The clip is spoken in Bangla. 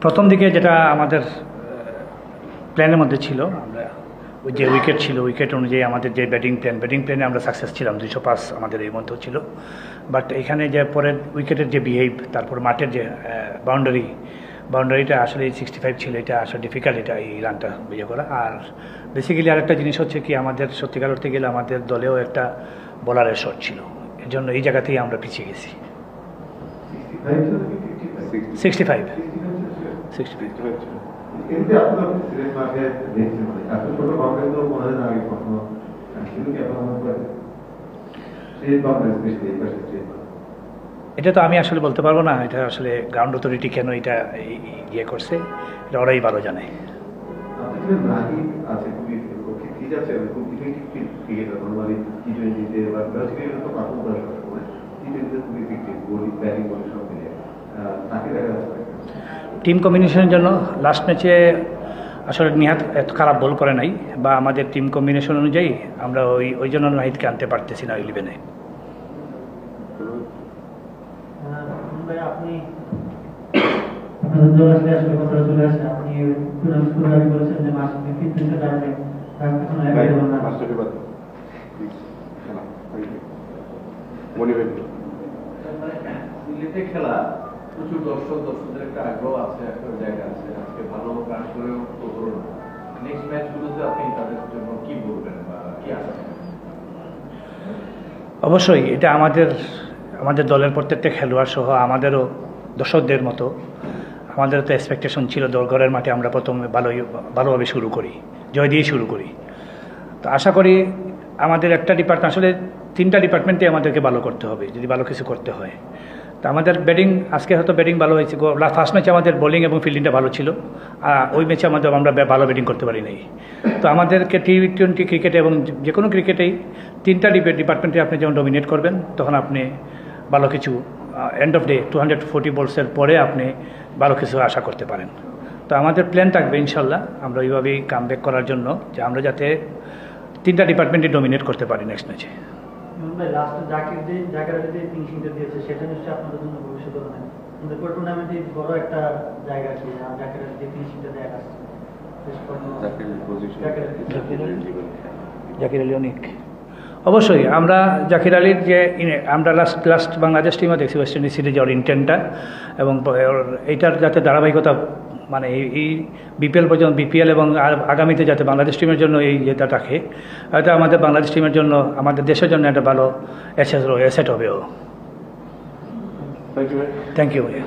প্রথম দিকে যেটা আমাদের প্ল্যানের মধ্যে ছিল, আমরা ওই যে উইকেট ছিল, উইকেট অনুযায়ী আমাদের যে ব্যাটিং প্ল্যানে আমরা সাকসেস ছিলাম, 205 আমাদের এই মধ্যে ছিল। বাট এখানে যে পরের উইকেটের যে বিহেভ, তারপর মাঠের যে বাউন্ডারিটা আসলে 65 ছিল, এটা আসলে ডিফিকাল্ট এটা এই রানটা বিয়ে করা। আর বেসিক্যালি আরেকটা জিনিস হচ্ছে কি, আমাদের সত্যিকার করতে গেলে আমাদের দলেও একটা বলারের শট ছিল, এর জন্য এই জায়গাতেই আমরা পিছিয়ে গেছি। 65 এটা তো আমি আসলে বলতে পারবো না, এটা আসলে গ্রাউন্ড অথরিটি কেন এটা ইয়ে করছে, এটা ওরাই ভালো জানে। টিম কম্বিনেশনের জন্য লাস্ট ম্যাচে আসলে নিহাত এত খারাপ বল করে নাই, বা আমাদের টিম কম্বিনেশন অনুযায়ী আমরা ওই জন্য নাহিদকে আনতে পারতেছি না 11-এ। খেলা প্রচুর দর্শকদের একটা আগ্রহ আছে, একটা জায়গা আছে, আজকে ভালো কাজ করেও তো ধরো না, নেক্সট ম্যাচগুলোতে আপনি তাদের জন্য কি বলবেন বা কি আশা করেন? অবশ্যই এটা আমাদের দলের প্রত্যেকটা খেলোয়াড় সহ আমাদেরও দর্শকদের মতো আমাদের তো এক্সপেকটেশন ছিল ঘরের মাঠে আমরা প্রথমে ভালোভাবে শুরু করি, জয় দিয়ে শুরু করি। তো আশা করি আমাদের একটা ডিপার্টমেন্ট, আসলে 3টা ডিপার্টমেন্টে আমাদেরকে ভালো করতে হবে যদি ভালো কিছু করতে হয়। তো আমাদের ব্যাটিং আজকে হয়তো ব্যাটিং ভালো হয়েছে, ফার্স্ট ম্যাচে আমাদের বোলিং এবং ফিল্ডিংটা ভালো ছিল, ওই ম্যাচে আমরা ভালো ব্যাটিং করতে পারি নাই। তো আমাদেরকে T20 ক্রিকেটে এবং যে কোনো ক্রিকেটেই 3টা ডিপার্টমেন্টে আপনি যখন ডমিনেট করবেন, তখন আপনি ভালো কিছু এন্ড অফ ডে 240 বলসের পরে আপনি ভালো কিছু আশা করতে পারেন। তো আমাদের প্ল্যান থাকবে ইনশাল্লাহ আমরা ওইভাবেই কামব্যাক করার জন্য, যে আমরা যাতে 3টা ডিপার্টমেন্টে ডমিনেট করতে পারি নেক্সট ম্যাচে। জাকির আলী অনেক, অবশ্যই আমরা জাকির আলীর যে আমরা লাস্ট বাংলাদেশ টিমও দেখছি ওয়েস্ট ইন্ডিজ সিরিজে ওর ইন্টেন্টটা, এবং এইটার যাতে ধারাবাহিকতা মানে এই বিপিএল এবং আগামীতে যাতে বাংলাদেশ টিমের জন্য এই ইয়েটা রাখে, এটা আমাদের বাংলাদেশ টিমের জন্য, আমাদের দেশের জন্য একটা ভালো অ্যাসেট হবে ও। থ্যাংক ইউ ভাইয়া।